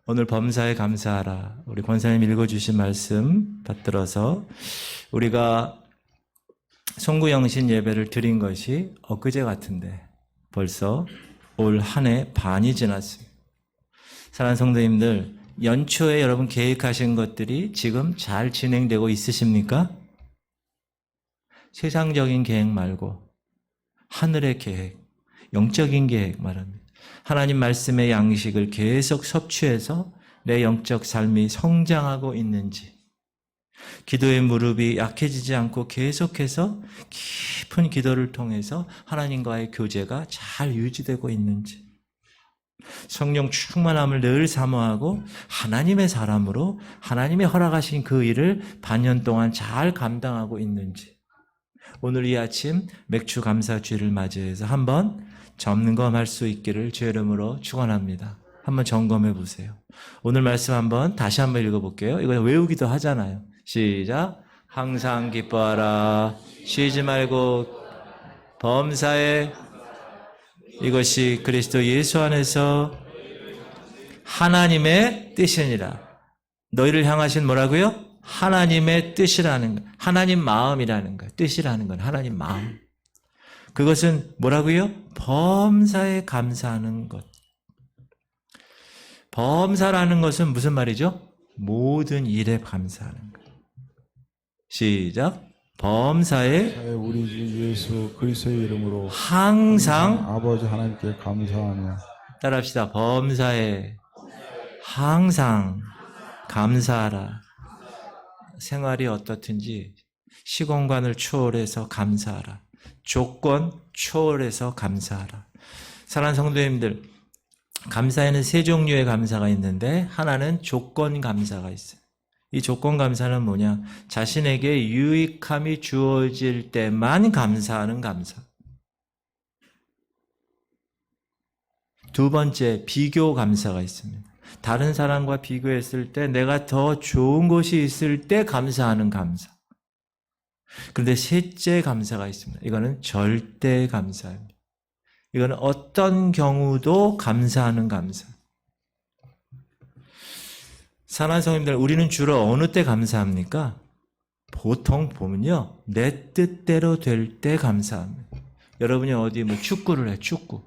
오늘 범사에 감사하라. 우리 권사님 읽어주신 말씀 받들어서 우리가 송구영신 예배를 드린 것이 엊그제 같은데 벌써 올 한 해 반이 지났습니다. 사랑하는 성도님들, 연초에 여러분 계획하신 것들이 지금 잘 진행되고 있으십니까? 세상적인 계획 말고 하늘의 계획, 영적인 계획 말합니다. 하나님 말씀의 양식을 계속 섭취해서 내 영적 삶이 성장하고 있는지, 기도의 무릎이 약해지지 않고 계속해서 깊은 기도를 통해서 하나님과의 교제가 잘 유지되고 있는지, 성령 충만함을 늘 사모하고 하나님의 사람으로 하나님이 허락하신 그 일을 반년 동안 잘 감당하고 있는지, 오늘 이 아침 맥주 감사주일을 맞이해서 한번 점검할 수 있기를 주의 이름으로 축원합니다. 한번 점검해 보세요. 오늘 말씀 한번 다시 한번 읽어볼게요. 이거 외우기도 하잖아요. 시작. 항상 기뻐하라. 쉬지 말고 범사에 이것이 그리스도 예수 안에서 하나님의 뜻이니라. 너희를 향하신 뭐라고요? 하나님의 뜻이라는 거. 하나님 마음이라는 거. 뜻이라는 건 하나님 마음. 그것은 뭐라고요? 범사에 감사하는 것. 범사라는 것은 무슨 말이죠? 모든 일에 감사하는 것. 시작. 범사에 우리 주 예수 그리스도의 이름으로 항상 아버지 하나님께 감사하며. 따라합시다. 범사에 항상 감사하라. 생활이 어떻든지 시공간을 초월해서 감사하라. 조건 초월해서 감사하라. 사랑하는 성도님들, 감사에는 세 종류의 감사가 있는데 하나는 조건 감사가 있어요. 이 조건 감사는 뭐냐? 자신에게 유익함이 주어질 때만 감사하는 감사. 두 번째, 비교 감사가 있습니다. 다른 사람과 비교했을 때 내가 더 좋은 것이 있을 때 감사하는 감사. 그런데 셋째 감사가 있습니다. 이거는 절대 감사입니다. 이거는 어떤 경우도 감사하는 감사. 사랑하는 성도님들, 우리는 주로 어느 때 감사합니까? 보통 보면요, 내 뜻대로 될 때 감사합니다. 여러분이 어디 뭐 축구를 해, 축구.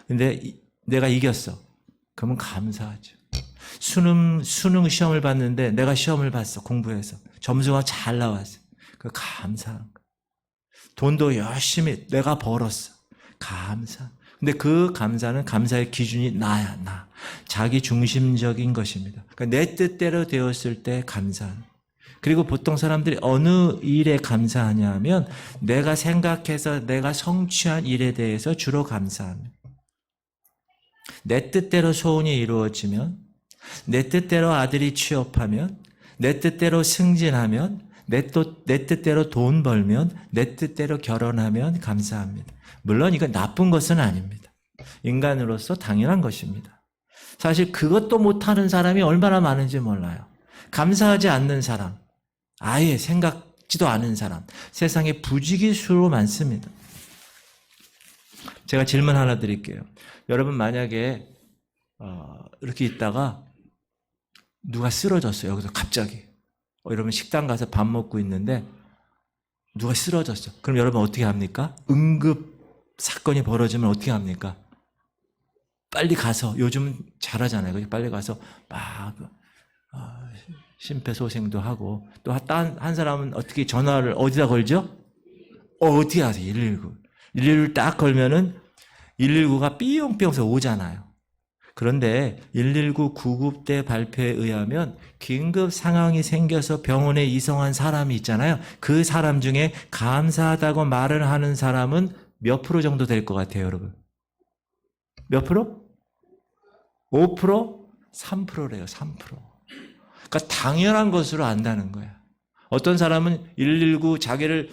근데 내가 이겼어. 그러면 감사하죠. 수능 시험을 봤는데 내가 시험을 봤어, 공부해서. 점수가 잘 나왔어. 그 감사한 거. 돈도 열심히 내가 벌었어. 감사. 근데 그 감사는 감사의 기준이 나야, 나. 자기 중심적인 것입니다. 그러니까 내 뜻대로 되었을 때 감사하는. 그리고 보통 사람들이 어느 일에 감사하냐면 내가 생각해서 내가 성취한 일에 대해서 주로 감사합니다. 내 뜻대로 소원이 이루어지면, 내 뜻대로 아들이 취업하면, 내 뜻대로 승진하면, 내 뜻대로 돈 벌면, 내 뜻대로 결혼하면 감사합니다. 물론 이건 나쁜 것은 아닙니다. 인간으로서 당연한 것입니다. 사실 그것도 못하는 사람이 얼마나 많은지 몰라요. 감사하지 않는 사람, 아예 생각지도 않은 사람, 세상에 부지기수로 많습니다. 제가 질문 하나 드릴게요. 여러분 만약에 이렇게 있다가 누가 쓰러졌어요. 여기서 갑자기. 여러분 식당 가서 밥 먹고 있는데 누가 쓰러졌어. 그럼 여러분 어떻게 합니까? 응급 사건이 벌어지면 어떻게 합니까? 빨리 가서, 요즘 잘하잖아요. 빨리 가서 막 심폐소생도 하고, 또 한 사람은 어떻게 전화를 어디다 걸죠? 어떻게 하세요? 119. 119를 딱 걸면은 119가 삐용삐용서 오잖아요. 그런데 119 구급대 발표에 의하면 긴급 상황이 생겨서 병원에 이송한 사람이 있잖아요. 그 사람 중에 감사하다고 말을 하는 사람은 몇 프로 정도 될 것 같아요, 여러분? 몇 프로? 5%? 3%래요, 3%. 그러니까 당연한 것으로 안다는 거야. 어떤 사람은 119 자기를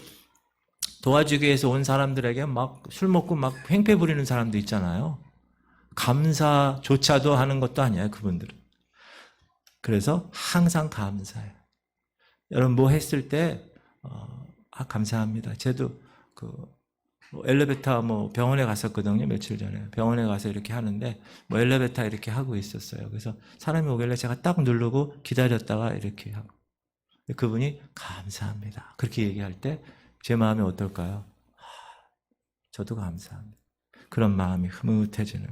도와주기 위해서 온 사람들에게 막 술 먹고 막 횡패 부리는 사람도 있잖아요. 감사조차도 하는 것도 아니에요, 그분들은. 그래서 항상 감사해요. 여러분 뭐 했을 때 감사합니다. 쟤도 엘리베이터 병원에 갔었거든요. 며칠 전에. 병원에 가서 이렇게 하는데 엘리베이터 이렇게 하고 있었어요. 그래서 사람이 오길래 제가 딱 누르고 기다렸다가 이렇게 하고. 그분이 감사합니다. 그렇게 얘기할 때 제 마음이 어떨까요? 저도 감사합니다. 그런 마음이 흐뭇해지는.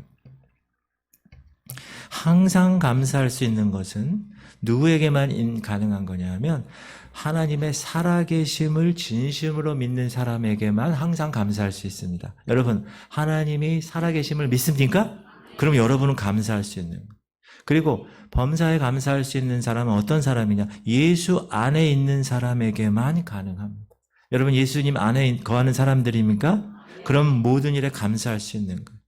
항상 감사할 수 있는 것은 누구에게만 가능한 거냐면 하나님의 살아계심을 진심으로 믿는 사람에게만 항상 감사할 수 있습니다. 여러분, 하나님이 살아계심을 믿습니까? 그럼 여러분은 감사할 수 있는 거예요. 그리고 범사에 감사할 수 있는 사람은 어떤 사람이냐? 예수 안에 있는 사람에게만 가능합니다. 여러분, 예수님 안에 거하는 사람들입니까? 그럼 모든 일에 감사할 수 있는 거예요.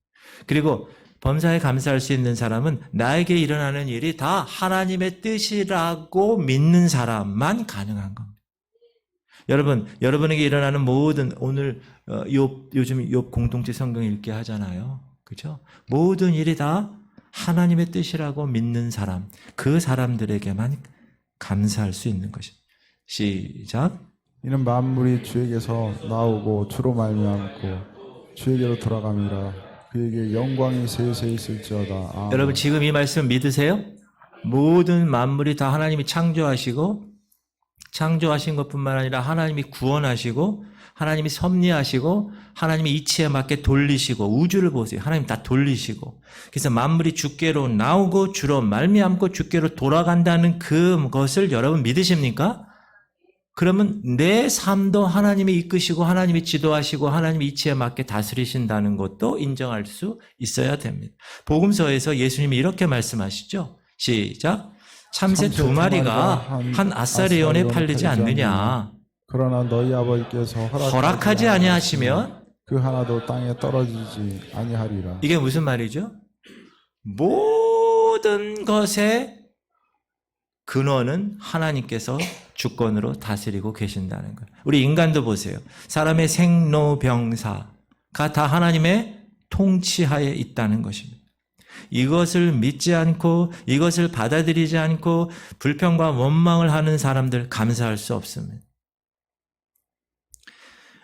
그리고 범사에 감사할 수 있는 사람은 나에게 일어나는 일이 다 하나님의 뜻이라고 믿는 사람만 가능한 겁니다. 여러분, 여러분에게 일어나는 모든 오늘 요즘 욥 공동체 성경 읽게 하잖아요. 그렇죠? 모든 일이 다 하나님의 뜻이라고 믿는 사람, 그 사람들에게만 감사할 수 있는 것입니다. 시작. 이는 만물이 주에게서 나오고 주로 말미암고 주에게로 돌아감이라. 그에게 영광이 세세 있을지어다. 아멘. 여러분, 지금 이 말씀 믿으세요? 모든 만물이 다 하나님이 창조하신 것뿐만 아니라 하나님이 구원하시고 하나님이 섭리하시고 하나님이 이치에 맞게 돌리시고, 우주를 보세요. 하나님 다 돌리시고, 그래서 만물이 주께로 나오고 주로 말미암고 주께로 돌아간다는 그것을 여러분 믿으십니까? 그러면 내 삶도 하나님이 이끄시고 하나님이 지도하시고 하나님이 이치에 맞게 다스리신다는 것도 인정할 수 있어야 됩니다. 복음서에서 예수님이 이렇게 말씀하시죠. 시작. 참새 두 마리가 한 아사리온에 팔리지 않느냐. 그러나 너희 아버지께서 허락하지 아니하시면 그 하나도 땅에 떨어지지 아니하리라. 이게 무슨 말이죠? 모든 것의 근원은 하나님께서 주권으로 다스리고 계신다는 거예요. 우리 인간도 보세요. 사람의 생로병사가 다 하나님의 통치하에 있다는 것입니다. 이것을 믿지 않고 이것을 받아들이지 않고 불평과 원망을 하는 사람들 감사할 수 없습니다.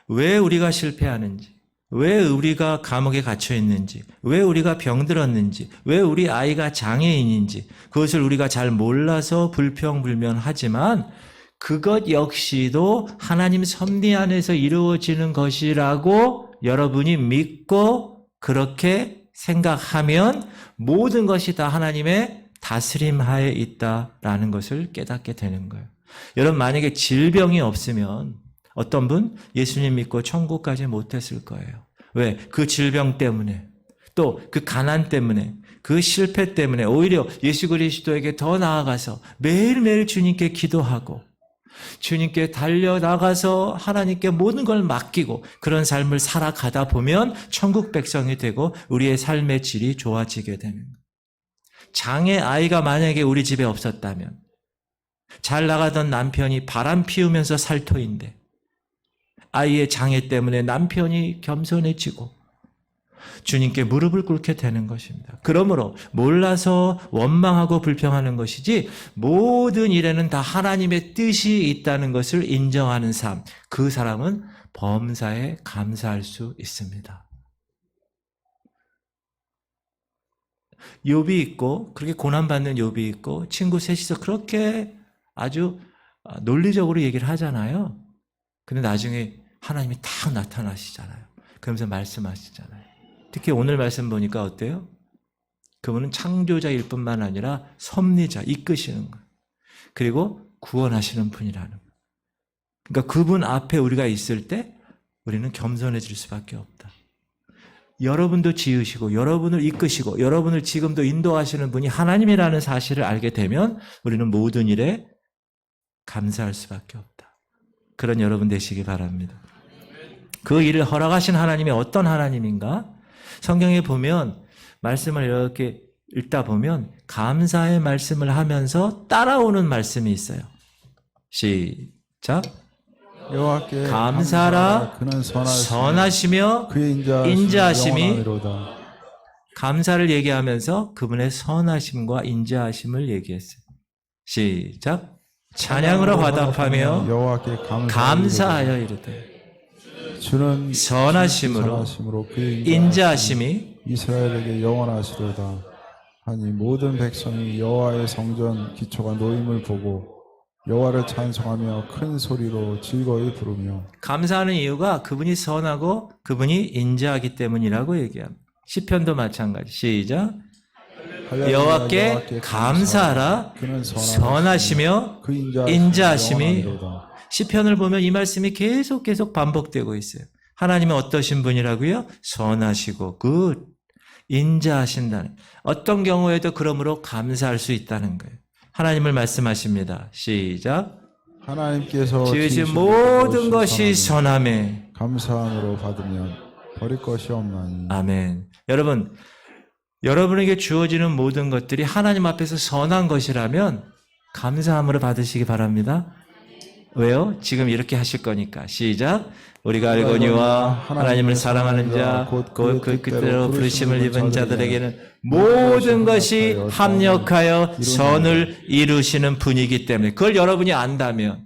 왜 우리가 실패하는지, 왜 우리가 감옥에 갇혀 있는지, 왜 우리가 병들었는지, 왜 우리 아이가 장애인인지 그것을 우리가 잘 몰라서 불평불명하지만 그것 역시도 하나님 섭리 안에서 이루어지는 것이라고 여러분이 믿고 그렇게 생각하면 모든 것이 다 하나님의 다스림 하에 있다라는 것을 깨닫게 되는 거예요. 여러분, 만약에 질병이 없으면 어떤 분 예수님 믿고 천국까지 못했을 거예요. 왜? 그 질병 때문에, 또 그 가난 때문에, 그 실패 때문에 오히려 예수 그리스도에게 더 나아가서 매일매일 주님께 기도하고 주님께 달려나가서 하나님께 모든 걸 맡기고 그런 삶을 살아가다 보면 천국 백성이 되고 우리의 삶의 질이 좋아지게 되는 거예요. 장애 아이가 만약에 우리 집에 없었다면, 잘 나가던 남편이 바람 피우면서 살토인데 아이의 장애 때문에 남편이 겸손해지고 주님께 무릎을 꿇게 되는 것입니다. 그러므로 몰라서 원망하고 불평하는 것이지 모든 일에는 다 하나님의 뜻이 있다는 것을 인정하는 삶, 그 사람은 범사에 감사할 수 있습니다. 욥이 있고 그렇게 고난받는 욥이 있고 친구 셋이서 그렇게 아주 논리적으로 얘기를 하잖아요. 근데 나중에 하나님이 딱 나타나시잖아요. 그러면서 말씀하시잖아요. 특히 오늘 말씀 보니까 어때요? 그분은 창조자일 뿐만 아니라 섭리자, 이끄시는 거예요. 그리고 구원하시는 분이라는 거예요. 그러니까 그분 앞에 우리가 있을 때 우리는 겸손해질 수밖에 없다. 여러분도 지으시고 여러분을 이끄시고 여러분을 지금도 인도하시는 분이 하나님이라는 사실을 알게 되면 우리는 모든 일에 감사할 수밖에 없다. 그런 여러분 되시기 바랍니다. 그 일을 허락하신 하나님이 어떤 하나님인가? 성경에 보면 말씀을 이렇게 읽다 보면 감사의 말씀을 하면서 따라오는 말씀이 있어요. 시작. 여호와께 감사하라. 그는 선하시며 그의 인자하심이 영원하리로다. 감사를 얘기하면서 그분의 선하심과 인자하심을 얘기했어요. 시작. 찬양으로 화답하며 여호와께 감사하여 이르되 주는 선하심으로 그의 인자하심이 이스라엘에게 영원하시로다. 하니 모든 백성이 여호와의 성전 기초가 놓임을 보고 여호와를 찬송하며 큰 소리로 즐거이 부르며. 감사하는 이유가 그분이 선하고 그분이 인자하기 때문이라고 얘기합니다. 시편도 마찬가지. 시작. 할렐루야, 여호와께 감사하라. 그는 선하시며 그 인자하심이. 영원하리로다. 시편을 보면 이 말씀이 계속 반복되고 있어요. 하나님은 어떠신 분이라고요? 선하시고 인자하신다는. 어떤 경우에도 그러므로 감사할 수 있다는 거예요. 하나님을 말씀하십니다. 시작. 하나님께서 지으신 모든 것이 선함에 감사함으로 받으면 버릴 것이 없나니. 아멘. 여러분에게 주어지는 모든 것들이 하나님 앞에서 선한 것이라면 감사함으로 받으시기 바랍니다. 왜요? 지금 이렇게 하실 거니까. 시작. 우리가 알거니와 하나님을 사랑하는 자 곧 그 뜻대로 부르심을 입은 자들에게는 모든 것이 합력하여 선을 이루시는 분이기 때문에, 그걸 여러분이 안다면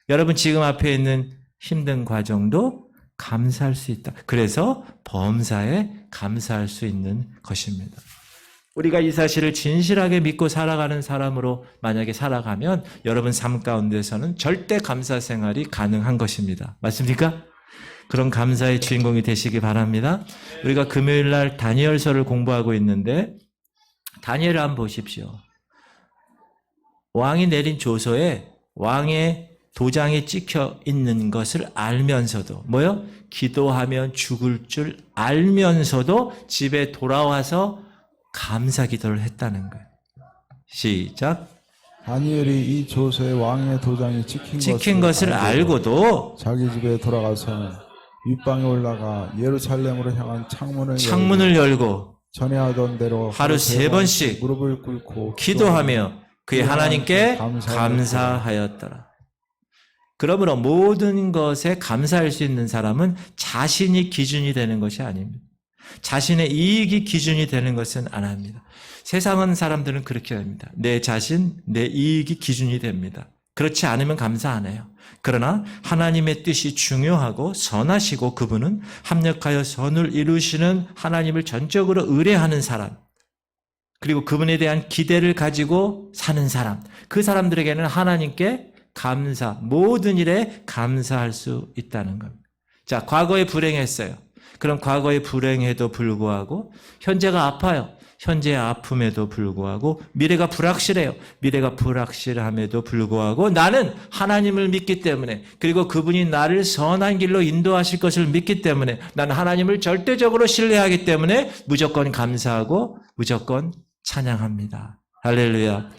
여러분 지금 앞에 있는 힘든 과정도 감사할 수 있다. 그래서 범사에 감사할 수 있는 것입니다. 우리가 이 사실을 진실하게 믿고 살아가는 사람으로 만약에 살아가면 여러분 삶 가운데서는 절대 감사 생활이 가능한 것입니다. 맞습니까? 그런 감사의 주인공이 되시기 바랍니다. 우리가 금요일 날 다니엘서를 공부하고 있는데 다니엘을 한번 보십시오. 왕이 내린 조서에 왕의 도장이 찍혀 있는 것을 알면서도 뭐요? 기도하면 죽을 줄 알면서도 집에 돌아와서 감사 기도를 했다는 거예요. 시작. 다니엘이 이 조서에 왕의 도장이 찍힌 것을 알고도 자기 집에 돌아가서는 윗방에 올라가 예루살렘으로 향한 창문을 열고 전에 하던 대로 하루 3번씩 무릎을 꿇고 기도하며 그의 하나님께 감사하였더라. 그러므로 모든 것에 감사할 수 있는 사람은 자신이 기준이 되는 것이 아닙니다. 자신의 이익이 기준이 되는 것은 안 합니다. 세상은 사람들은 그렇게 합니다. 내 자신, 내 이익이 기준이 됩니다. 그렇지 않으면 감사 안 해요. 그러나 하나님의 뜻이 중요하고 선하시고 그분은 합력하여 선을 이루시는 하나님을 전적으로 의뢰하는 사람, 그리고 그분에 대한 기대를 가지고 사는 사람, 그 사람들에게는 하나님께 감사, 모든 일에 감사할 수 있다는 겁니다. 자, 과거에 불행했어요. 그럼 과거에 불행에도 불구하고 현재가 아파요. 현재의 아픔에도 불구하고 미래가 불확실해요. 미래가 불확실함에도 불구하고 나는 하나님을 믿기 때문에, 그리고 그분이 나를 선한 길로 인도하실 것을 믿기 때문에, 나는 하나님을 절대적으로 신뢰하기 때문에 무조건 감사하고 무조건 찬양합니다. 할렐루야.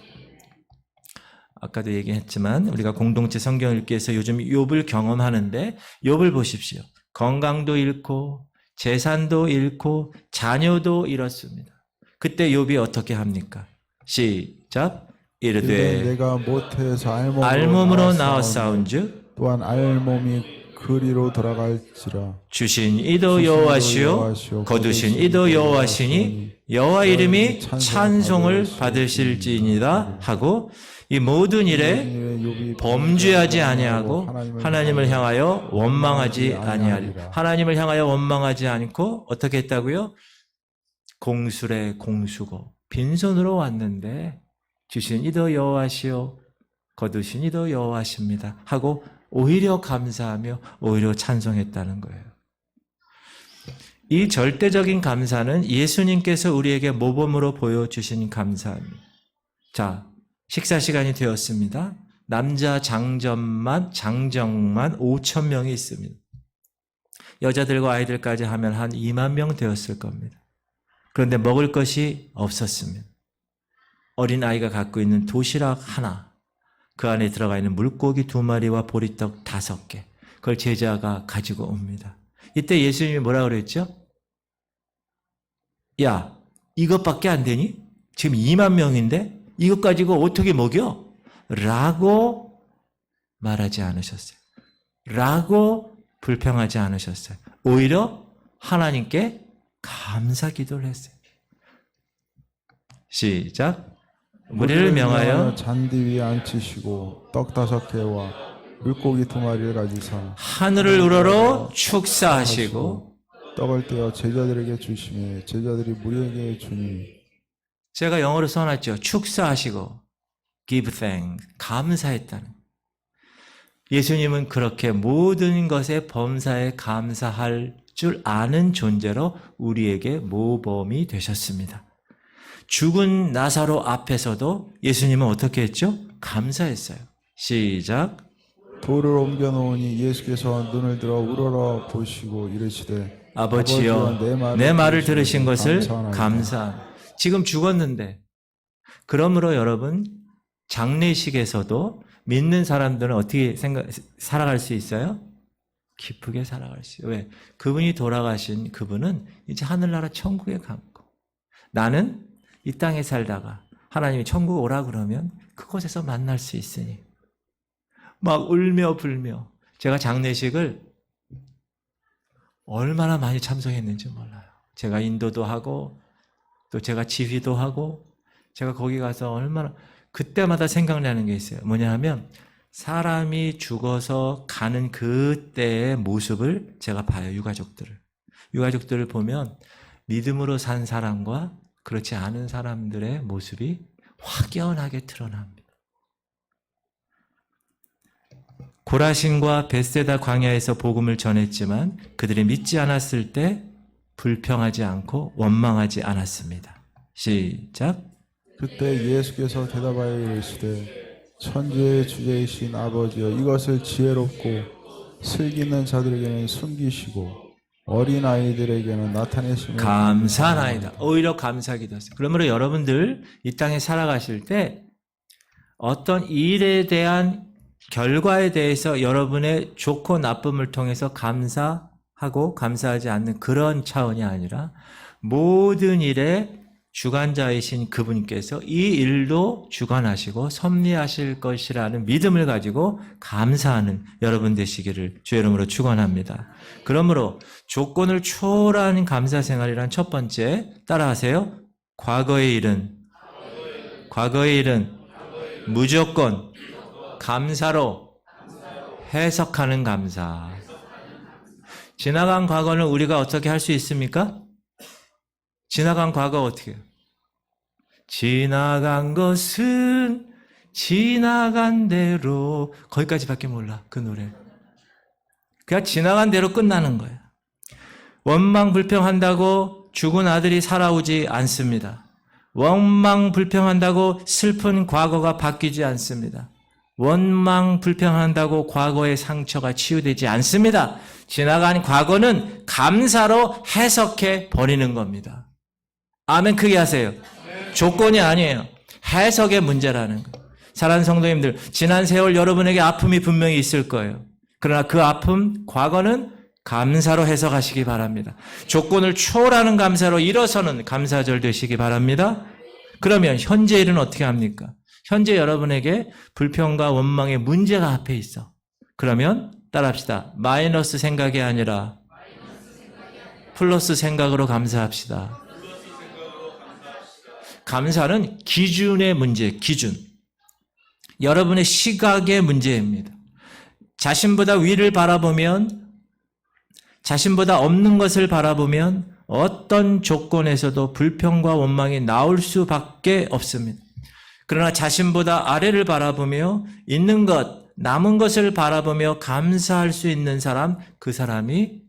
아까도 얘기했지만 우리가 공동체 성경 읽기에서 요즘 욥을 경험하는데, 욥을 보십시오. 건강도 잃고 재산도 잃고 자녀도 잃었습니다. 그때 욥이 어떻게 합니까? 시작. 이르되 내가 모태에서 알몸으로 나왔사온즉 또한 알몸이 그리로 돌아갈지라. 주신 이도 여호와시요 거두신 이도 여호와시니 여호와 이름이 찬송을 받으실지니라 하고, 이 모든 일에 범죄하지 아니하고 하나님을 향하여 원망하지 아니하리라. 하나님을 향하여 원망하지 않고 어떻게 했다고요? 공술에 공수고 빈손으로 왔는데 주신 이도 여호와시요 거두신 이도 여호와십니다 하고 오히려 감사하며 오히려 찬송했다는 거예요. 이 절대적인 감사는 예수님께서 우리에게 모범으로 보여주신 감사입니다. 자, 식사 시간이 되었습니다. 남자 장정만 5천 명이 있습니다. 여자들과 아이들까지 하면 한 2만 명 되었을 겁니다. 그런데 먹을 것이 없었습니다. 어린아이가 갖고 있는 도시락 하나, 그 안에 들어가 있는 물고기 2마리와 보리떡 5개, 그걸 제자가 가지고 옵니다. 이때 예수님이 뭐라고 그랬죠? 야, 이것밖에 안 되니? 지금 2만 명인데 이것 가지고 어떻게 먹여? 라고 말하지 않으셨어요. 라고 불평하지 않으셨어요. 오히려 하나님께 감사 기도를 했어요. 시작. 우리를 명하여 잔디 위에 앉히시고 떡 5개와 물고기 2마리를 가지사 하늘을 우러러 축사하시고 떡을 떼어 제자들에게 주시매 제자들이 무리에게 주니 제가 영어로 써놨죠. 축사하시고 give thanks 감사했다는. 예수님은 그렇게 모든 것에 범사에 감사할 줄 아는 존재로 우리에게 모범이 되셨습니다. 죽은 나사로 앞에서도 예수님은 어떻게 했죠? 감사했어요. 시작. 돌을 옮겨 놓으니 예수께서 눈을 들어 우러러 보시고 이르시되 아버지여 내 말을 들으신 것을 감사하나이다. 감사. 지금 죽었는데 그러므로 여러분 장례식에서도 믿는 사람들은 어떻게 살아갈 수 있어요? 기쁘게 살아갈 수 있어요. 왜? 그분이 돌아가신 그분은 이제 하늘나라 천국에 갔고 나는 이 땅에 살다가 하나님이 천국 오라 그러면 그곳에서 만날 수 있으니 막 울며 불며 제가 장례식을 얼마나 많이 참석했는지 몰라요. 제가 인도도 하고 또 제가 지휘도 하고 제가 거기 가서 얼마나 그때마다 생각나는 게 있어요. 뭐냐 하면 사람이 죽어서 가는 그때의 모습을 제가 봐요. 유가족들을 보면 믿음으로 산 사람과 그렇지 않은 사람들의 모습이 확연하게 드러납니다. 고라신과 벳세다 광야에서 복음을 전했지만 그들이 믿지 않았을 때 불평하지 않고 원망하지 않았습니다. 시작. 그때 예수께서 대답하여 이르시되 천지의 주제이신 아버지여 이것을 지혜롭고 슬기는 자들에게는 숨기시고 어린아이들에게는 나타내시면 감사하나이다. 오히려 감사하기도 했어요. 그러므로 여러분들 이 땅에 살아가실 때 어떤 일에 대한 결과에 대해서 여러분의 좋고 나쁨을 통해서 감사하고 감사하지 않는 그런 차원이 아니라 모든 일에 주관자이신 그분께서 이 일도 주관하시고 섭리하실 것이라는 믿음을 가지고 감사하는 여러분 되시기를 주의 이름으로 축원합니다. 그러므로 조건을 초월한 감사 생활이란 첫 번째 따라하세요. 과거의 일은 무조건 감사로 해석하는 감사. 지나간 과거는 우리가 어떻게 할 수 있습니까? 지나간 과거 어떻게 해요? 지나간 것은 지나간 대로 거기까지밖에 몰라 그 노래. 그냥 지나간 대로 끝나는 거예요. 원망 불평한다고 죽은 아들이 살아오지 않습니다. 원망 불평한다고 슬픈 과거가 바뀌지 않습니다. 원망 불평한다고 과거의 상처가 치유되지 않습니다. 지나간 과거는 감사로 해석해 버리는 겁니다. 아멘 크게 하세요. 조건이 아니에요. 해석의 문제라는 거예요. 사랑하는 성도님들, 지난 세월 여러분에게 아픔이 분명히 있을 거예요. 그러나 그 아픔, 과거는 감사로 해석하시기 바랍니다. 조건을 초월하는 감사로 일어서는 감사절 되시기 바랍니다. 그러면 현재 일은 어떻게 합니까? 현재 여러분에게 불평과 원망의 문제가 앞에 있어. 그러면 따라합시다. 마이너스 생각이 아니라 플러스 생각으로 감사합시다. 감사는 기준의 문제, 기준. 여러분의 시각의 문제입니다. 자신보다 위를 바라보면, 자신보다 없는 것을 바라보면 어떤 조건에서도 불평과 원망이 나올 수밖에 없습니다. 그러나 자신보다 아래를 바라보며 있는 것, 남은 것을 바라보며 감사할 수 있는 사람, 그 사람이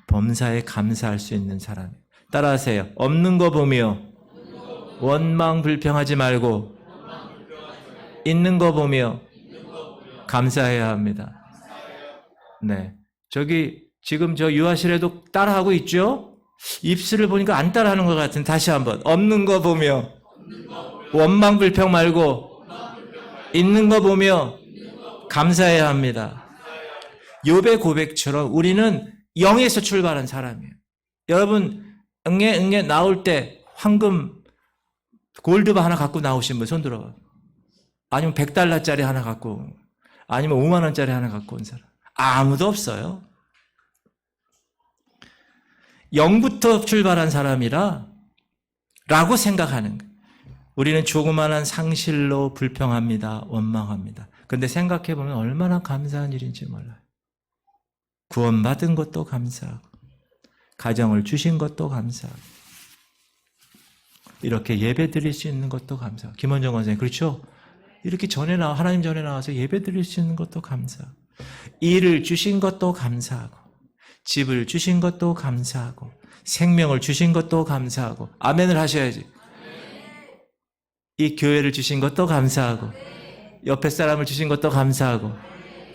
범사에 감사할 수 있는 사람이에요. 따라하세요. 없는 거 보며 원망 불평하지 말고 있는 거 보며 감사해야 합니다. 네. 저기 지금 저 유아실에도 따라하고 있죠? 입술을 보니까 안 따라하는 것 같은. 다시 한번. 없는 거 보며 원망 불평 말고 있는 거 보며 감사해야 합니다. 욥의 고백처럼 우리는 0에서 출발한 사람이에요. 여러분 응애 나올 때 황금 골드바 하나 갖고 나오신 분 손 들어봐. 아니면 $100짜리 하나 갖고, 아니면 5만 원짜리 하나 갖고 온 사람. 아무도 없어요. 0부터 출발한 사람이라 라고 생각하는 거예요. 우리는 조그마한 상실로 불평합니다. 원망합니다. 근데 생각해보면 얼마나 감사한 일인지 몰라요. 구원받은 것도 감사하고 가정을 주신 것도 감사하고 이렇게 예배 드릴 수 있는 것도 감사하고 김원정 원장님 그렇죠? 이렇게 하나님 전에 나와서 예배 드릴 수 있는 것도 감사하고 일을 주신 것도 감사하고 집을 주신 것도 감사하고 생명을 주신 것도 감사하고 아멘을 하셔야지. 이 교회를 주신 것도 감사하고 옆에 사람을 주신 것도 감사하고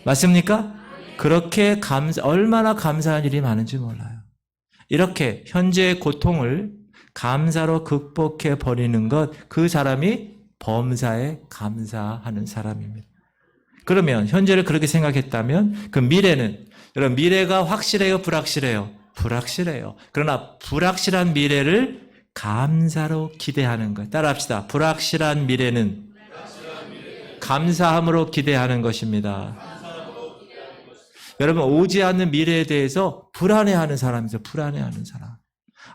맞습니까? 그렇게 얼마나 감사한 일이 많은지 몰라요. 이렇게 현재의 고통을 감사로 극복해 버리는 것, 그 사람이 범사에 감사하는 사람입니다. 그러면 현재를 그렇게 생각했다면 그 미래는, 여러분 미래가 확실해요? 불확실해요? 불확실해요. 그러나 불확실한 미래를 감사로 기대하는 것. 따라합시다. 불확실한 미래는 감사함으로 기대하는 것입니다. 여러분 오지 않는 미래에 대해서 불안해하는 사람이죠. 불안해하는 사람.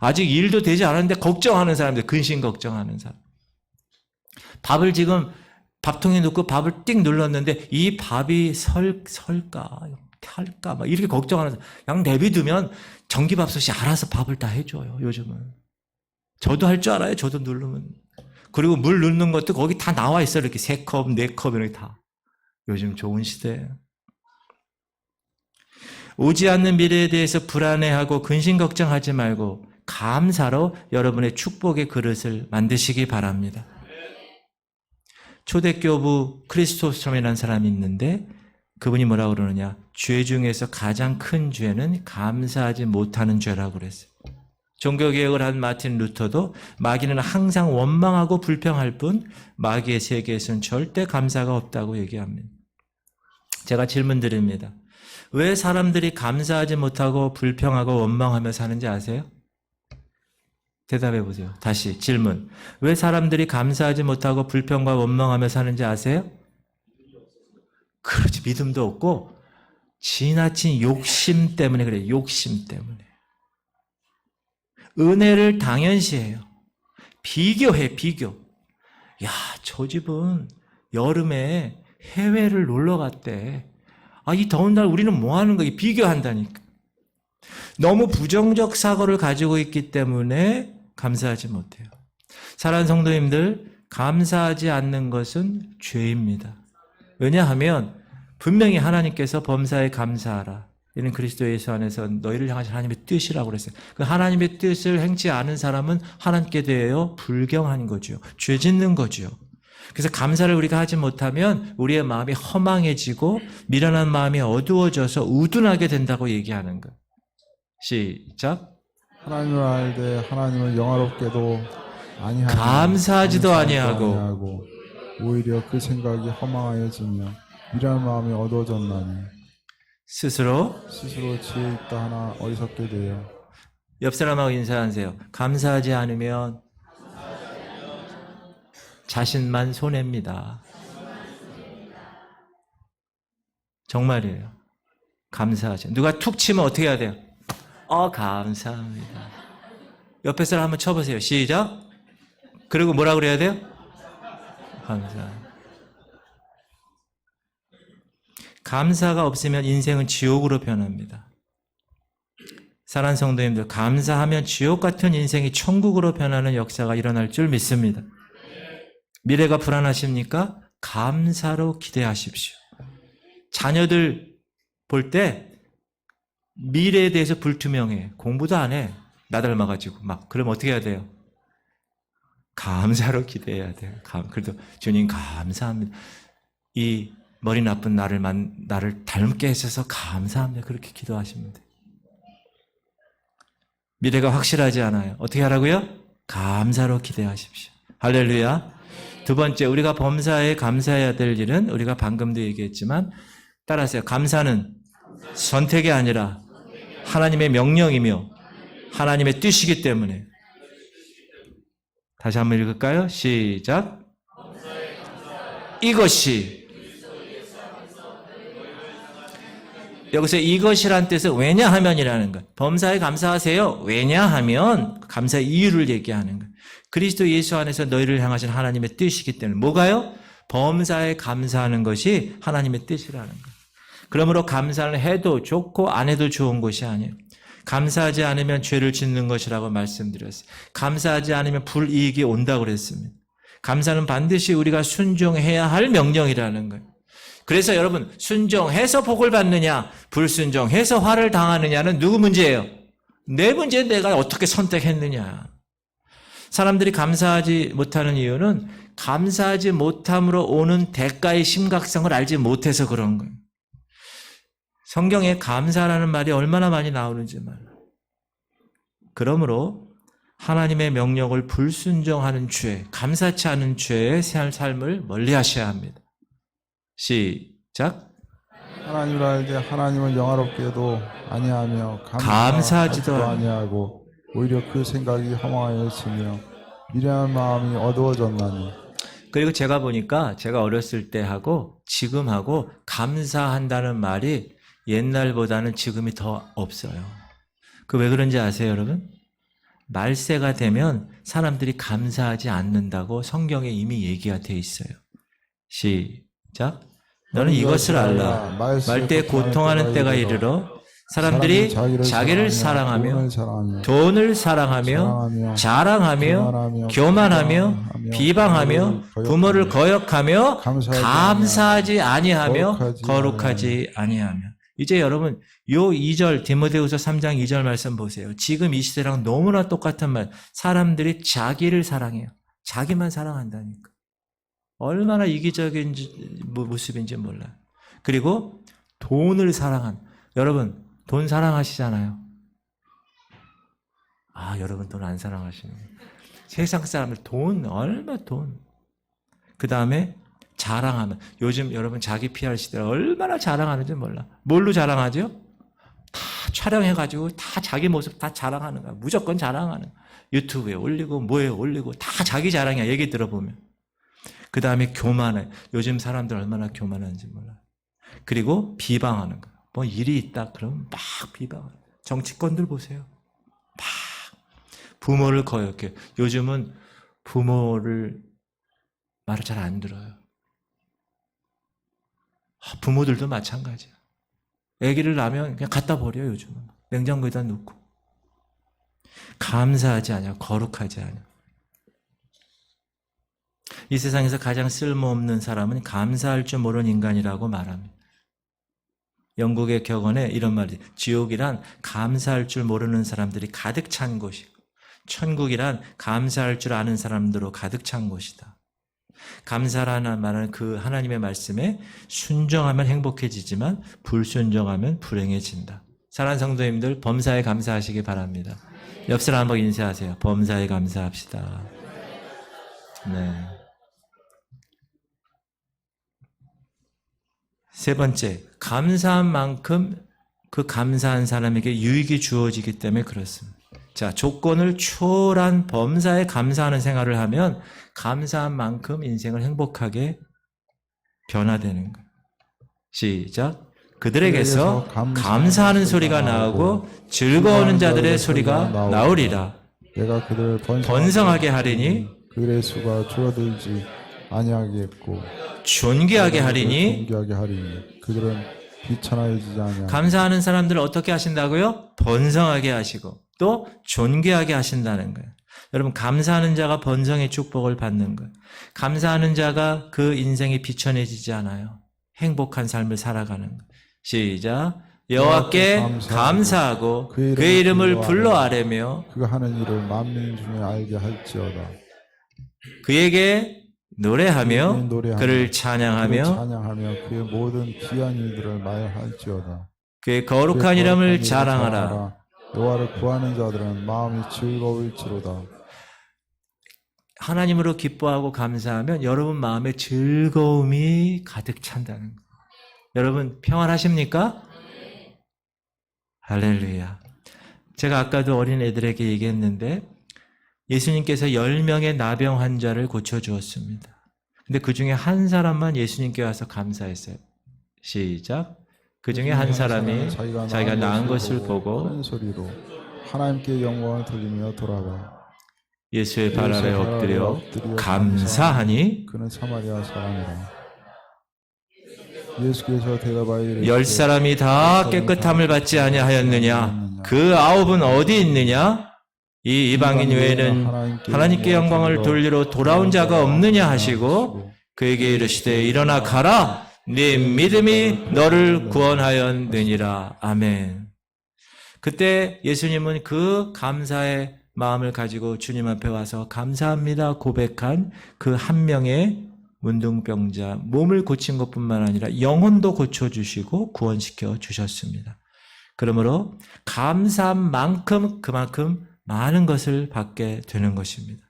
아직 일도 되지 않았는데 걱정하는 사람들, 근심 걱정하는 사람. 밥을 지금 밥통에 넣고 밥을 띡 눌렀는데 이 밥이 설까 탈까 막 이렇게 걱정하는 사람. 그냥 내비두면 전기밥솥이 알아서 밥을 다 해줘요. 요즘은. 저도 할 줄 알아요. 저도 누르면. 그리고 물 넣는 것도 거기 다 나와 있어요. 이렇게 3컵, 4컵 이렇게 다. 요즘 좋은 시대예요. 오지 않는 미래에 대해서 불안해하고 근심 걱정하지 말고 감사로 여러분의 축복의 그릇을 만드시기 바랍니다. 초대교부 크리스토스톰이라는 사람이 있는데 그분이 뭐라고 그러느냐. 죄 중에서 가장 큰 죄는 감사하지 못하는 죄라고 그랬어요. 종교개혁을 한 마틴 루터도 마귀는 항상 원망하고 불평할 뿐 마귀의 세계에서는 절대 감사가 없다고 얘기합니다. 제가 질문 드립니다. 왜 사람들이 감사하지 못하고 불평하고 원망하며 사는지 아세요? 대답해 보세요. 다시 질문. 왜 사람들이 감사하지 못하고 불평과 원망하며 사는지 아세요? 그렇지. 믿음도 없고 지나친 욕심 때문에 그래요. 욕심 때문에. 은혜를 당연시해요. 비교해, 비교. 야, 저 집은 여름에 해외를 놀러 갔대. 아, 이 더운 날 우리는 뭐 하는 거야? 비교한다니까. 너무 부정적 사고를 가지고 있기 때문에 감사하지 못해요. 사랑하는 성도님들, 감사하지 않는 것은 죄입니다. 왜냐하면 분명히 하나님께서 범사에 감사하라. 이는 그리스도 예수 안에서 너희를 향하신 하나님의 뜻이라고 그랬어요. 그 하나님의 뜻을 행치 않은 사람은 하나님께 대하여 불경한 거죠. 죄 짓는 거죠. 그래서 감사를 우리가 하지 못하면 우리의 마음이 허망해지고 미련한 마음이 어두워져서 우둔하게 된다고 얘기하는 것. 시작. 하나님을 알되 하나님을 영화롭게도 아니하고 감사하지도 아니하고 오히려 그 생각이 허망하여지며 미련한 마음이 어두워졌나니 스스로 지혜 있다 하나 어리석게 되어 옆 사람하고 인사하세요. 감사하지 않으면 자신만 손해입니다. 정말이에요. 감사하지. 누가 툭 치면 어떻게 해야 돼요? 감사합니다. 옆에 사람 한번 쳐보세요. 시작. 그리고 뭐라 그래야 돼요? 감사합니다. 감사가 없으면 인생은 지옥으로 변합니다. 사랑하는 성도님들, 감사하면 지옥 같은 인생이 천국으로 변하는 역사가 일어날 줄 믿습니다. 미래가 불안하십니까? 감사로 기대하십시오. 자녀들 볼 때 미래에 대해서 불투명해. 공부도 안 해. 나 닮아가지고 막. 그럼 어떻게 해야 돼요? 감사로 기대해야 돼요. 그래도 주님 감사합니다. 이 머리 나쁜 나를 닮게 해주셔서 감사합니다. 그렇게 기도하시면 돼요. 미래가 확실하지 않아요. 어떻게 하라고요? 감사로 기대하십시오. 할렐루야. 두 번째, 우리가 범사에 감사해야 될 일은 우리가 방금도 얘기했지만 따라하세요. 감사는 선택이 아니라 하나님의 명령이며 하나님의 뜻이기 때문에. 다시 한번 읽을까요? 시작. 이것이 여기서 이것이란 뜻은 왜냐하면이라는 거예요. 범사에 감사하세요. 왜냐하면 감사의 이유를 얘기하는 거예요. 그리스도 예수 안에서 너희를 향하신 하나님의 뜻이기 때문에 뭐가요? 범사에 감사하는 것이 하나님의 뜻이라는 거예요. 그러므로 감사를 해도 좋고 안 해도 좋은 것이 아니에요. 감사하지 않으면 죄를 짓는 것이라고 말씀드렸어요. 감사하지 않으면 불이익이 온다고 그랬습니다. 감사는 반드시 우리가 순종해야 할 명령이라는 거예요. 그래서 여러분 순종해서 복을 받느냐 불순종해서 화를 당하느냐는 누구 문제예요? 내 문제, 내가 어떻게 선택했느냐. 사람들이 감사하지 못하는 이유는 감사하지 못함으로 오는 대가의 심각성을 알지 못해서 그런 거예요. 성경에 감사라는 말이 얼마나 많이 나오는지 말이에요. 그러므로 하나님의 명령을 불순종하는 죄, 감사치 않은 죄의 삶을 멀리하셔야 합니다. 시작. 하나님을 알되 하나님을 영화롭게도 아니하며 감사하지도 아니하고 오히려 그 생각이 허망하였으며 미련한 마음이 어두워졌나니. 그리고 제가 보니까 제가 어렸을 때 하고 지금하고 감사한다는 말이 옛날보다는 지금이 더 없어요. 그 왜 그런지 아세요, 여러분? 말세가 되면 사람들이 감사하지 않는다고 성경에 이미 얘기가 돼 있어요. 시작. 너는 이것을 알라. 말대에 고통하는 때가 이르러 사람들이 자기를 사랑하며 돈을 사랑하며 자랑하며 교만하며 비방하며 부모를 거역하며 감사하지 아니하며 거룩하지 아니하며. 이제 여러분 요 2절 디모데후서 3장 2절 말씀 보세요. 지금 이 시대랑 너무나 똑같은 말. 사람들이 자기를 사랑해요. 자기만 사랑한다니까. 얼마나 이기적인 모습인지 몰라요. 그리고 돈을 사랑한. 여러분 돈 사랑하시잖아요. 아, 여러분 돈 안 사랑하시네. 세상 사람들 돈, 얼마 돈. 그 다음에 자랑하면. 요즘 여러분 자기 PR 시대라 얼마나 자랑하는지 몰라. 뭘로 자랑하죠? 다 촬영해가지고 다 자기 모습 다 자랑하는 거야. 무조건 자랑하는 거야. 유튜브에 올리고 뭐에 올리고 다 자기 자랑이야. 얘기 들어보면. 그 다음에 교만해. 요즘 사람들 얼마나 교만한지 몰라. 그리고 비방하는 거야. 뭐 일이 있다 그러면 막 비방하는 거야. 정치권들 보세요. 막 부모를 거역해. 요즘은 부모를 말을 잘 안 들어요. 부모들도 마찬가지야. 아기를 낳으면 그냥 갖다 버려요. 요즘은. 냉장고에다 넣고. 감사하지 않아. 거룩하지 않아. 이 세상에서 가장 쓸모없는 사람은 감사할 줄 모르는 인간이라고 말합니다. 영국의 격언에 이런 말이, 지옥이란 감사할 줄 모르는 사람들이 가득 찬 곳이고 천국이란 감사할 줄 아는 사람들로 가득 찬 곳이다. 감사라는 말은 그 하나님의 말씀에 순종하면 행복해지지만 불순종하면 불행해진다. 사랑하는 성도님들, 범사에 감사하시기 바랍니다. 옆 사람 한번 인사하세요. 범사에 감사합시다. 네. 세 번째, 감사한 만큼 그 감사한 사람에게 유익이 주어지기 때문에 그렇습니다. 자, 조건을 초월한 범사에 감사하는 생활을 하면 감사한 만큼 인생을 행복하게 변화되는 거예요. 시작. 그들에게서 감사하는 소리가 나오고 즐거워하는 자들의 소리가 나오리라. 내가 그들을 번성하게 하리니 그들의 수가 줄어들지 아니하겠고 존귀하게 하리니 그들은 비천하여지지 아니하고. 감사하는 사람들을 어떻게 하신다고요? 번성하게 하시고 또 존귀하게 하신다는 거예요. 여러분, 감사하는 자가 번성의 축복을 받는 거예요. 감사하는 자가 그 인생이 비천해지지 않아요. 행복한 삶을 살아가는 거예요. 시작. 여호와께 감사하고 그의 이름을 불러 아뢰며 그가 하는 일을 만민 중에 알게 할지어다. 그에게 노래하며 그를 찬양하며 그의 모든 귀한 일들을 말할지어다. 그의 거룩한 이름을 자랑하라. 여호와를 구하는 자들은 마음이 즐거울지로다. 하나님으로 기뻐하고 감사하면 여러분 마음에 즐거움이 가득 찬다는 거예요. 여러분 평안하십니까? 할렐루야. 제가 아까도 어린 애들에게 얘기했는데 예수님께서 10명의 나병 환자를 고쳐주었습니다. 근데 그 중에 한 사람만 예수님께 와서 감사했어요. 시작. 그 중에 한 사람이 자기가 낳은 것을 보고 큰 소리로 하나님께 영광을 돌리며 돌아와 예수의 발 아래 엎드려 감사하니 그는 사마리아 사람이라. 예수께서 대답하여 이르시되 10사람이 다 깨끗함을 받지 아니하였느냐? 그 9은 어디 있느냐? 이 이방인 외에는 하나님께 영광을 돌리러 돌아온 자가 없느냐 하시고 그에게 이르시되 일어나 가라. 네 믿음이 너를 구원하였느니라. 아멘. 그때 예수님은 그 감사의 마음을 가지고 주님 앞에 와서 감사합니다 고백한 그 한 명의 문둥병자 몸을 고친 것뿐만 아니라 영혼도 고쳐주시고 구원시켜 주셨습니다. 그러므로 감사한 만큼 그만큼 많은 것을 받게 되는 것입니다.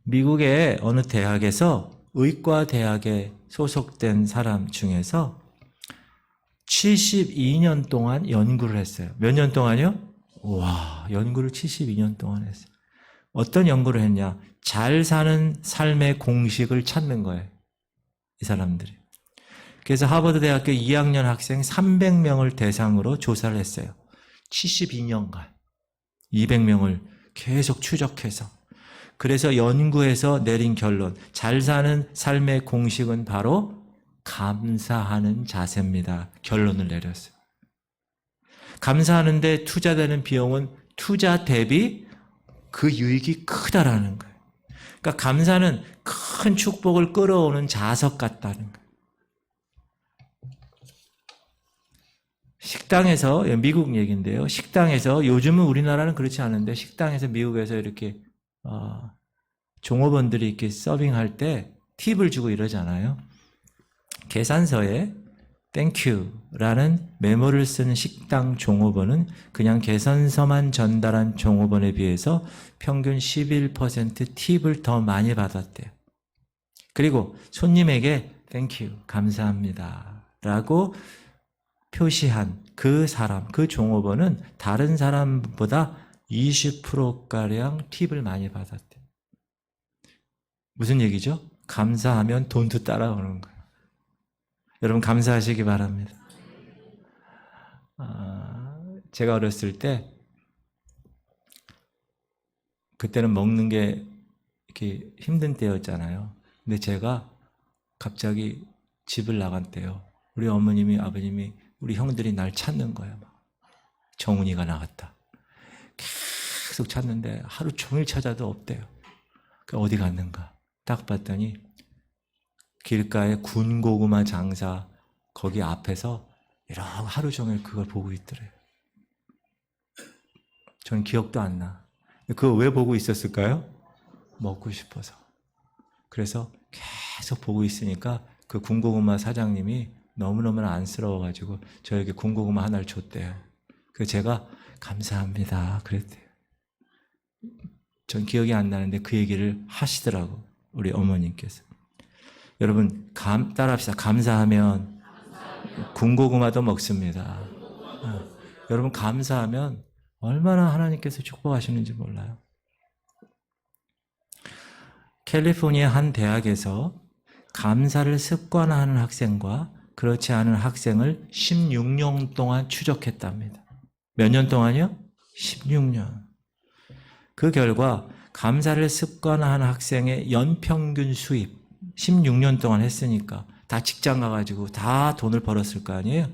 미국의 어느 대학에서 의과대학에 소속된 사람 중에서 72년 동안 연구를 했어요. 몇 년 동안요? 와, 연구를 72년 동안 했어요. 어떤 연구를 했냐? 잘 사는 삶의 공식을 찾는 거예요. 이 사람들이. 그래서 하버드 대학교 2학년 학생 300명을 대상으로 조사를 했어요. 72년간 200명을 계속 추적해서. 그래서 연구에서 내린 결론, 잘 사는 삶의 공식은 바로 감사하는 자세입니다. 결론을 내렸어요. 감사하는데 투자되는 비용은 투자 대비 그 유익이 크다라는 거예요. 그러니까 감사는 큰 축복을 끌어오는 자석 같다는 거예요. 식당에서, 미국 얘기인데요. 식당에서, 요즘은 우리나라는 그렇지 않은데 식당에서 미국에서 이렇게 종업원들이 이렇게 서빙할 때 팁을 주고 이러잖아요. 계산서에 땡큐라는 메모를 쓰는 식당 종업원은 그냥 계산서만 전달한 종업원에 비해서 평균 11% 팁을 더 많이 받았대요. 그리고 손님에게 땡큐, 감사합니다 라고 표시한 그 사람, 그 종업원은 다른 사람보다 20%가량 팁을 많이 받았대요. 무슨 얘기죠? 감사하면 돈도 따라오는 거예요. 여러분 감사하시기 바랍니다. 제가 어렸을 때 그때는 먹는 게 이렇게 힘든 때였잖아요. 근데 제가 갑자기 집을 나간 때요. 우리 어머님이 아버님이 우리 형들이 날 찾는 거예요. 정훈이가 나갔다. 계속 찾는데 하루 종일 찾아도 없대요. 어디 갔는가? 딱 봤더니 길가에 군고구마 장사 거기 앞에서 이렇게 하루 종일 그걸 보고 있더래요. 저는 기억도 안 나. 그거 왜 보고 있었을까요? 먹고 싶어서. 그래서 계속 보고 있으니까 그 군고구마 사장님이 너무너무 안쓰러워가지고 저에게 군고구마 하나를 줬대요. 그래서 제가 감사합니다 그랬대요. 전 기억이 안 나는데 그 얘기를 하시더라고 우리 어머님께서. 여러분 따라합시다. 감사하면 군고구마도 먹습니다. 여러분 감사하면 얼마나 하나님께서 축복하시는지 몰라요. 캘리포니아 한 대학에서 감사를 습관화하는 학생과 그렇지 않은 학생을 16년 동안 추적했답니다. 몇 년 동안요? 16년. 그 결과 감사를 습관화하는 학생의 연평균 수입 16년 동안 했으니까 다 직장 가가지고 다 돈을 벌었을 거 아니에요?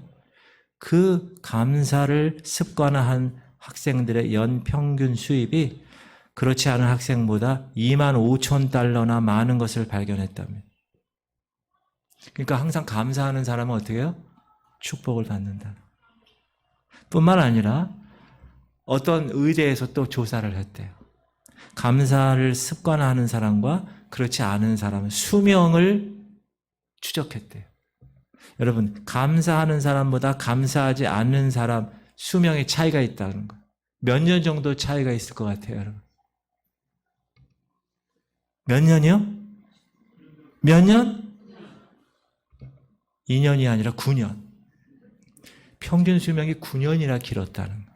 그 감사를 습관화한 학생들의 연평균 수입이 그렇지 않은 학생보다 25,000달러나 많은 것을 발견했답니다. 그러니까 항상 감사하는 사람은 어떻게 해요? 축복을 받는다. 뿐만 아니라 어떤 의대에서 또 조사를 했대요. 감사를 습관화하는 사람과 그렇지 않은 사람은 수명을 추적했대요. 여러분 감사하는 사람보다 감사하지 않는 사람 수명의 차이가 있다는 거예요. 몇 년 정도 차이가 있을 것 같아요, 여러분? 몇 년이요? 몇 년? 2년이 아니라 9년. 평균 수명이 9년이나 길었다는 거예요.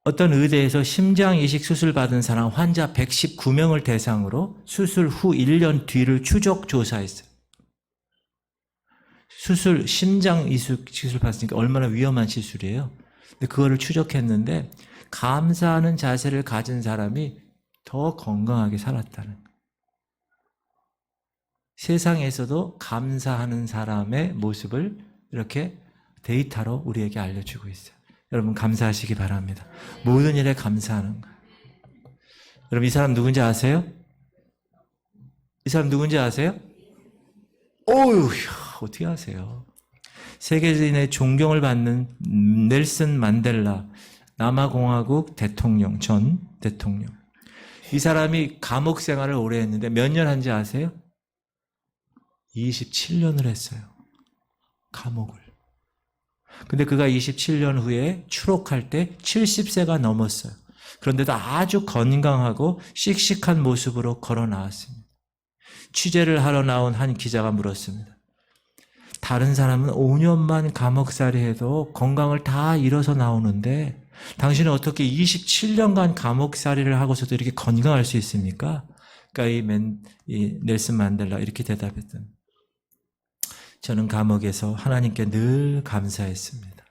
어떤 의대에서 심장 이식 수술 받은 사람 환자 119명을 대상으로 수술 후 1년 뒤를 추적 조사했어요. 수술, 심장 이식 시술 받으니까 얼마나 위험한 시술이에요. 근데 그거를 추적했는데 감사하는 자세를 가진 사람이 더 건강하게 살았다는 거예요. 세상에서도 감사하는 사람의 모습을 이렇게 데이터로 우리에게 알려주고 있어요. 여러분 감사하시기 바랍니다. 모든 일에 감사하는 거예요. 여러분 이 사람 누군지 아세요? 이 사람 누군지 아세요? 어휴, 어떻게 아세요? 세계인의 존경을 받는 넬슨 만델라 남아공화국 대통령, 전 대통령. 이 사람이 감옥 생활을 오래 했는데 몇 년 한지 아세요? 27년을 했어요. 감옥을. 근데 그가 27년 후에 추록할 때 70세가 넘었어요. 그런데도 아주 건강하고 씩씩한 모습으로 걸어 나왔습니다. 취재를 하러 나온 한 기자가 물었습니다. 다른 사람은 5년만 감옥살이 해도 건강을 다 잃어서 나오는데 당신은 어떻게 27년간 감옥살이를 하고서도 이렇게 건강할 수 있습니까? 그러니까 이 넬슨 만델라 이렇게 대답했던. 저는 감옥에서 하나님께 늘 감사했습니다.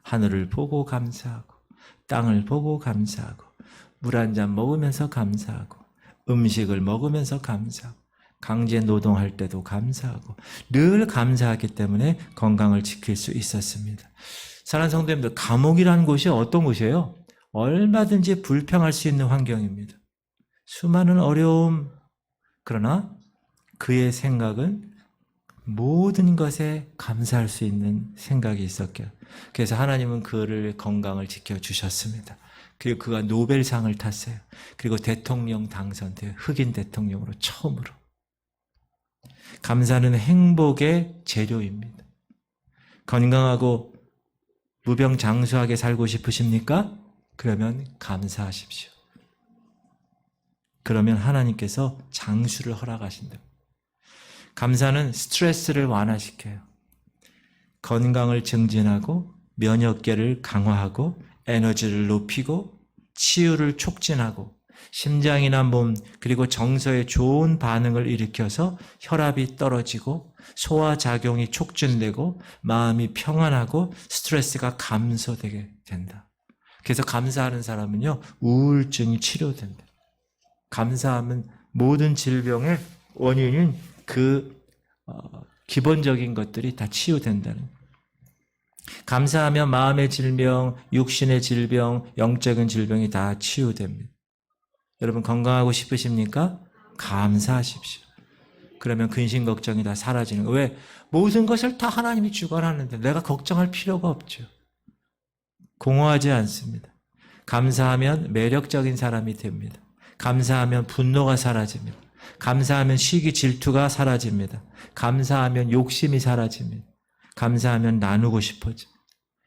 하늘을 보고 감사하고 땅을 보고 감사하고 물 한 잔 먹으면서 감사하고 음식을 먹으면서 감사하고 강제 노동할 때도 감사하고 늘 감사하기 때문에 건강을 지킬 수 있었습니다. 사랑하는 성도님들, 감옥이라는 곳이 어떤 곳이에요? 얼마든지 불평할 수 있는 환경입니다. 수많은 어려움, 그러나 그의 생각은 모든 것에 감사할 수 있는 생각이 있었기에 그래서 하나님은 그를 건강을 지켜주셨습니다. 그리고 그가 노벨상을 탔어요. 그리고 대통령 당선돼요. 흑인 대통령으로 처음으로. 감사는 행복의 재료입니다. 건강하고 무병장수하게 살고 싶으십니까? 그러면 감사하십시오. 그러면 하나님께서 장수를 허락하신다. 감사는 스트레스를 완화시켜요. 건강을 증진하고 면역계를 강화하고 에너지를 높이고 치유를 촉진하고 심장이나 몸 그리고 정서에 좋은 반응을 일으켜서 혈압이 떨어지고 소화작용이 촉진되고 마음이 평안하고 스트레스가 감소되게 된다. 그래서 감사하는 사람은요 우울증이 치료된다. 감사하면 모든 질병의 원인인 기본적인 것들이 다 치유된다는 거예요. 감사하면 마음의 질병, 육신의 질병, 영적인 질병이 다 치유됩니다. 여러분 건강하고 싶으십니까? 감사하십시오. 그러면 근심 걱정이 다 사라지는 거예요. 왜? 모든 것을 다 하나님이 주관하는데 내가 걱정할 필요가 없죠. 공허하지 않습니다. 감사하면 매력적인 사람이 됩니다. 감사하면 분노가 사라집니다. 감사하면 시기 질투가 사라집니다. 감사하면 욕심이 사라집니다. 감사하면 나누고 싶어집니다.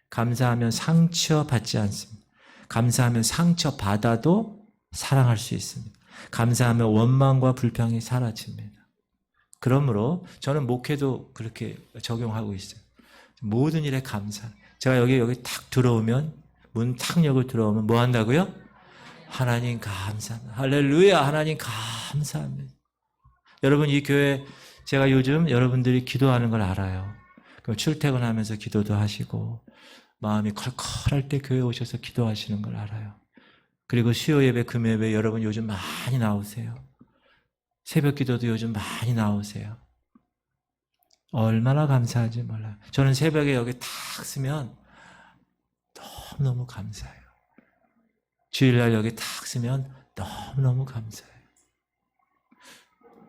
감사하면 상처받지 않습니다. 감사하면 상처받아도 사랑할 수 있습니다. 감사하면 원망과 불평이 사라집니다. 그러므로 저는 목회도 그렇게 적용하고 있어요. 모든 일에 감사. 제가 여기 탁 들어오면 문 탁 열고 들어오면 뭐 한다고요? 하나님 감사합니다. 할렐루야. 하나님 감사합니다. 여러분 이 교회 제가 요즘 여러분들이 기도하는 걸 알아요. 출퇴근하면서 기도도 하시고 마음이 컬컬할 때 교회 오셔서 기도하시는 걸 알아요. 그리고 수요 예배, 금요 예배 여러분 요즘 많이 나오세요. 새벽 기도도 요즘 많이 나오세요. 얼마나 감사한지 몰라요. 저는 새벽에 여기 탁 쓰면 너무너무 감사해요. 주일날 여기 탁 쓰면 너무너무 감사해요.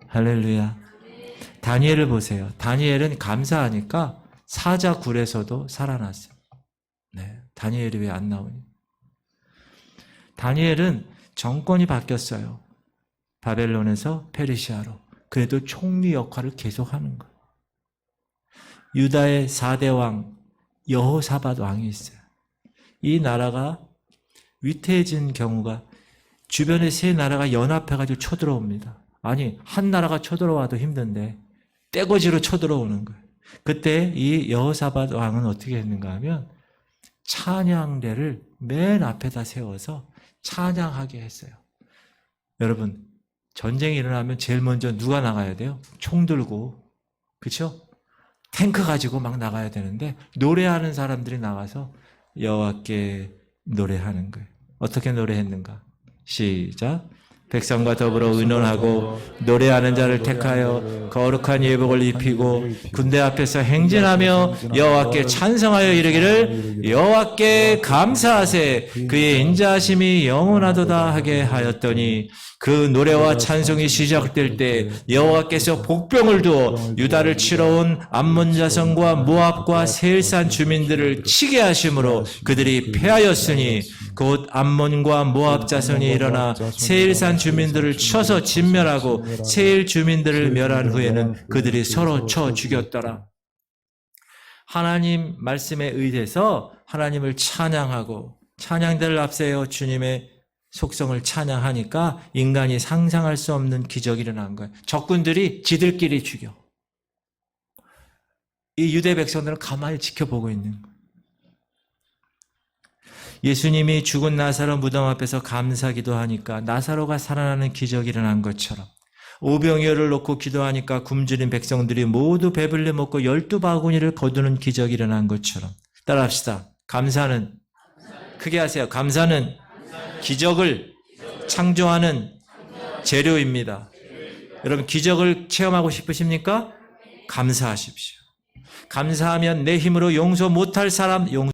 할렐루야. 다니엘을 보세요. 다니엘은 감사하니까 사자 굴에서도 살아났어요. 네, 다니엘이 왜 안 나오니? 다니엘은 정권이 바뀌었어요. 바벨론에서 페르시아로. 그래도 총리 역할을 계속하는 거예요. 유다의 4대 왕 여호사밧 왕이 있어요. 이 나라가 위태해진 경우가 주변에 세 나라가 연합해가지고 쳐들어옵니다. 아니 한 나라가 쳐들어와도 힘든데 떼거지로 쳐들어오는 거예요. 그때 이 여호사밧 왕은 어떻게 했는가 하면 찬양대를 맨 앞에다 세워서 찬양하게 했어요. 여러분 전쟁이 일어나면 제일 먼저 누가 나가야 돼요? 총 들고. 그렇죠? 탱크 가지고 막 나가야 되는데 노래하는 사람들이 나가서 여호와께 노래하는 거예요. 어떻게 노래했는가? 시작. 백성과 더불어 의논하고 노래하는 자를 택하여 거룩한 예복을 입히고 군대 앞에서 행진하며 여호와께 찬성하여 이르기를 여호와께 감사하세 그의 인자하심이 영원하도다 하게 하였더니 그 노래와 찬송이 시작될 때 여호와께서 복병을 두어 유다를 치러 온 암몬 자손과 모압과 세일산 주민들을 치게 하심으로 그들이 패하였으니 곧 암몬과 모압 자손이 일어나 세일산 주민들을 쳐서 진멸하고 세일 주민들을 멸한 후에는 그들이 서로 쳐 죽였더라. 하나님 말씀에 의해서 하나님을 찬양하고 찬양대를 앞세워 주님의 속성을 찬양하니까 인간이 상상할 수 없는 기적이 일어난 거예요. 적군들이 지들끼리 죽여. 이 유대 백성들은 가만히 지켜보고 있는 거예요. 예수님이 죽은 나사로 무덤 앞에서 감사 기도하니까 나사로가 살아나는 기적이 일어난 것처럼 오병이어를 놓고 기도하니까 굶주린 백성들이 모두 배불리 먹고 12바구니를 거두는 기적이 일어난 것처럼 따라합시다. 감사는 크게 하세요. 감사는 기적을 창조하는 재료입니다. 여러분 기적을 체험하고 싶으십니까? 감사하십시오. 감사하면 내 힘으로 용서 못할 사람